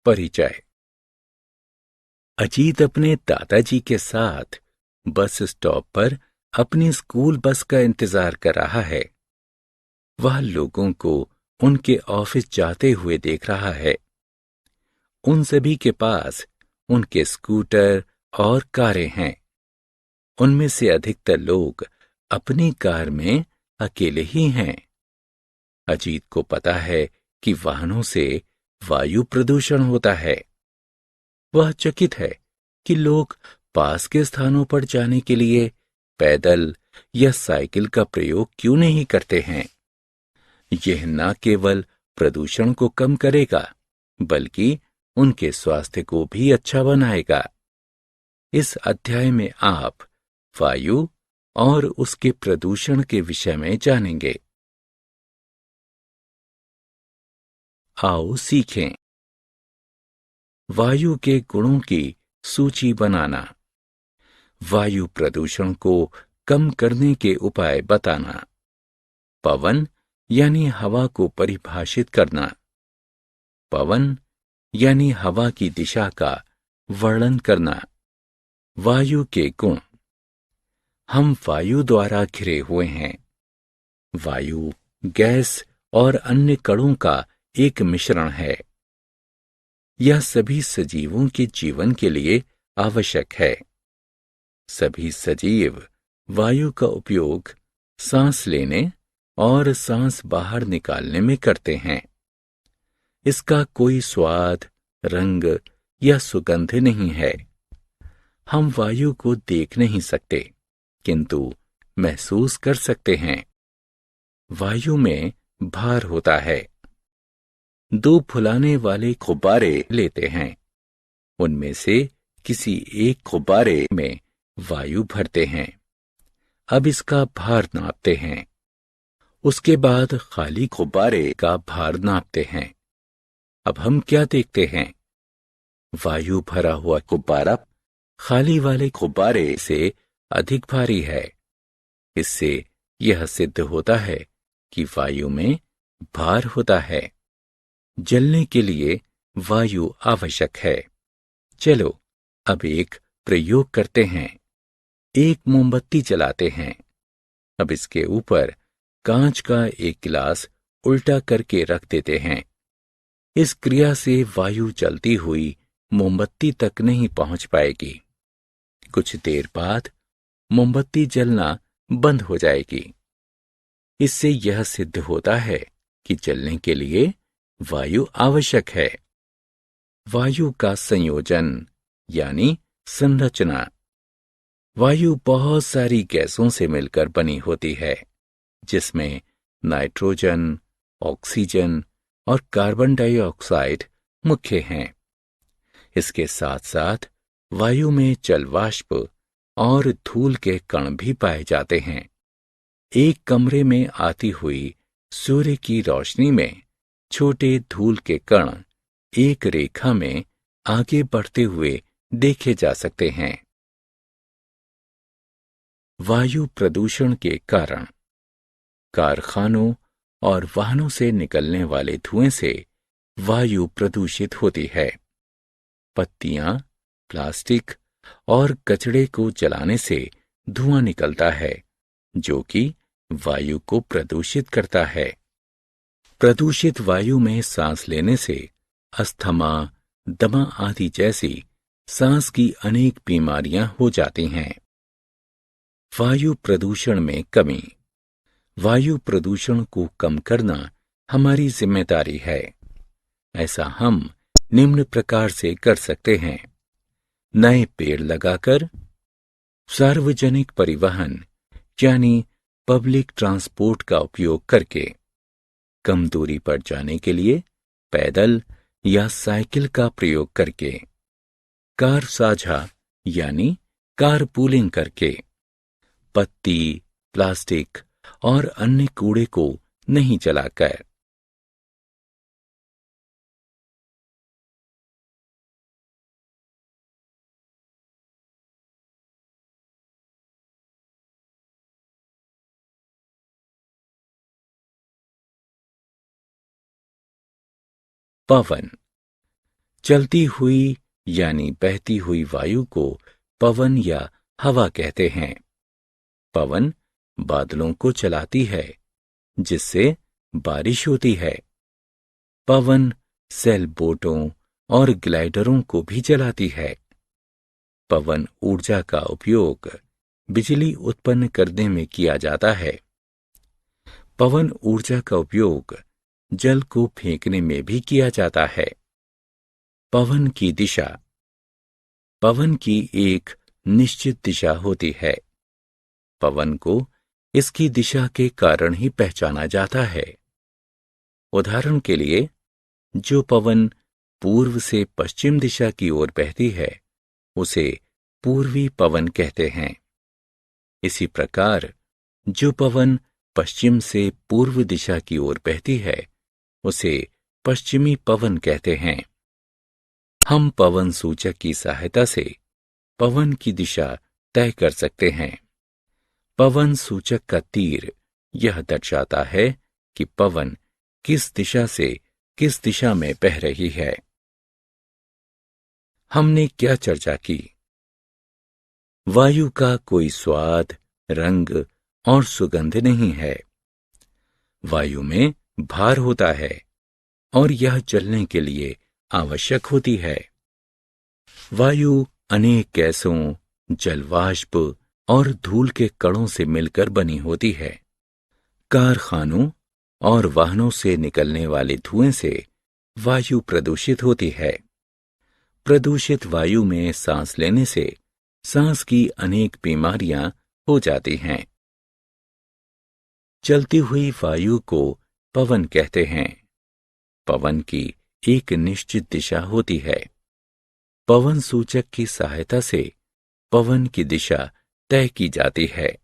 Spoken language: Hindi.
परिचय। अजीत अपने दादाजी के साथ बस स्टॉप पर अपनी स्कूल बस का इंतजार कर रहा है। वह लोगों को उनके ऑफिस जाते हुए देख रहा है। उन सभी के पास उनके स्कूटर और कारें हैं। उनमें से अधिकतर लोग अपनी कार में अकेले ही हैं। अजीत को पता है कि वाहनों से वायु प्रदूषण होता है। वह चकित है कि लोग पास के स्थानों पर जाने के लिए पैदल या साइकिल का प्रयोग क्यों नहीं करते हैं। यह न केवल प्रदूषण को कम करेगा, बल्कि उनके स्वास्थ्य को भी अच्छा बनाएगा। इस अध्याय में आप वायु और उसके प्रदूषण के विषय में जानेंगे। आओ सीखें। वायु के गुणों की सूची बनाना। वायु प्रदूषण को कम करने के उपाय बताना। पवन यानी हवा को परिभाषित करना। पवन यानी हवा की दिशा का वर्णन करना। वायु के गुण। हम वायु द्वारा घिरे हुए हैं। वायु गैस और अन्य कणों का एक मिश्रण है। यह सभी सजीवों के जीवन के लिए आवश्यक है। सभी सजीव वायु का उपयोग सांस लेने और सांस बाहर निकालने में करते हैं। इसका कोई स्वाद, रंग या सुगंध नहीं है। हम वायु को देख नहीं सकते, किंतु महसूस कर सकते हैं। वायु में भार होता है। दो फुलाने वाले गुब्बारे लेते हैं। उनमें से किसी एक गुब्बारे में वायु भरते हैं। अब इसका भार नापते हैं। उसके बाद खाली गुब्बारे का भार नापते हैं। अब हम क्या देखते हैं? वायु भरा हुआ गुब्बारा खाली वाले गुब्बारे से अधिक भारी है। इससे यह सिद्ध होता है कि वायु में भार होता है। जलने के लिए वायु आवश्यक है। चलो अब एक प्रयोग करते हैं। एक मोमबत्ती जलाते हैं। अब इसके ऊपर कांच का एक गिलास उल्टा करके रख देते हैं। इस क्रिया से वायु जलती हुई मोमबत्ती तक नहीं पहुंच पाएगी। कुछ देर बाद मोमबत्ती जलना बंद हो जाएगी। इससे यह सिद्ध होता है कि जलने के लिए वायु आवश्यक है। वायु का संयोजन यानी संरचना। वायु बहुत सारी गैसों से मिलकर बनी होती है, जिसमें नाइट्रोजन, ऑक्सीजन और कार्बन डाइऑक्साइड मुख्य हैं। इसके साथ साथ वायु में जल वाष्प और धूल के कण भी पाए जाते हैं। एक कमरे में आती हुई सूर्य की रोशनी में छोटे धूल के कण एक रेखा में आगे बढ़ते हुए देखे जा सकते हैं। वायु प्रदूषण के कारण। कारखानों और वाहनों से निकलने वाले धुएं से वायु प्रदूषित होती है। पत्तियां, प्लास्टिक और कचड़े को जलाने से धुआं निकलता है, जो कि वायु को प्रदूषित करता है। प्रदूषित वायु में सांस लेने से अस्थमा, दमा आदि जैसी सांस की अनेक बीमारियां हो जाती हैं। वायु प्रदूषण में कमी। वायु प्रदूषण को कम करना हमारी जिम्मेदारी है। ऐसा हम निम्न प्रकार से कर सकते हैं। नए पेड़ लगाकर, सार्वजनिक परिवहन यानी पब्लिक ट्रांसपोर्ट का उपयोग करके, कम दूरी पर जाने के लिए पैदल या साइकिल का प्रयोग करके, कार साझा यानी कारपूलिंग करके, पत्ती, प्लास्टिक और अन्य कूड़े को नहीं जलाकर। पवन। चलती हुई यानी बहती हुई वायु को पवन या हवा कहते हैं। पवन बादलों को चलाती है, जिससे बारिश होती है। पवन सेल बोटों और ग्लाइडरों को भी चलाती है। पवन ऊर्जा का उपयोग बिजली उत्पन्न करने में किया जाता है। पवन ऊर्जा का उपयोग जल को फेंकने में भी किया जाता है। पवन की दिशा। पवन की एक निश्चित दिशा होती है। पवन को इसकी दिशा के कारण ही पहचाना जाता है। उदाहरण के लिए, जो पवन पूर्व से पश्चिम दिशा की ओर बहती है, उसे पूर्वी पवन कहते हैं। इसी प्रकार जो पवन पश्चिम से पूर्व दिशा की ओर बहती है, उसे पश्चिमी पवन कहते हैं। हम पवन सूचक की सहायता से पवन की दिशा तय कर सकते हैं। पवन सूचक का तीर यह दर्शाता है कि पवन किस दिशा से किस दिशा में बह रही है। हमने क्या चर्चा की? वायु का कोई स्वाद, रंग और सुगंध नहीं है। वायु में भार होता है और यह चलने के लिए आवश्यक होती है। वायु अनेक गैसों, जलवाष्प और धूल के कणों से मिलकर बनी होती है। कारखानों और वाहनों से निकलने वाले धुएं से वायु प्रदूषित होती है। प्रदूषित वायु में सांस लेने से सांस की अनेक बीमारियां हो जाती हैं। चलती हुई वायु को पवन कहते हैं। पवन की एक निश्चित दिशा होती है। पवन सूचक की सहायता से पवन की दिशा तय की जाती है।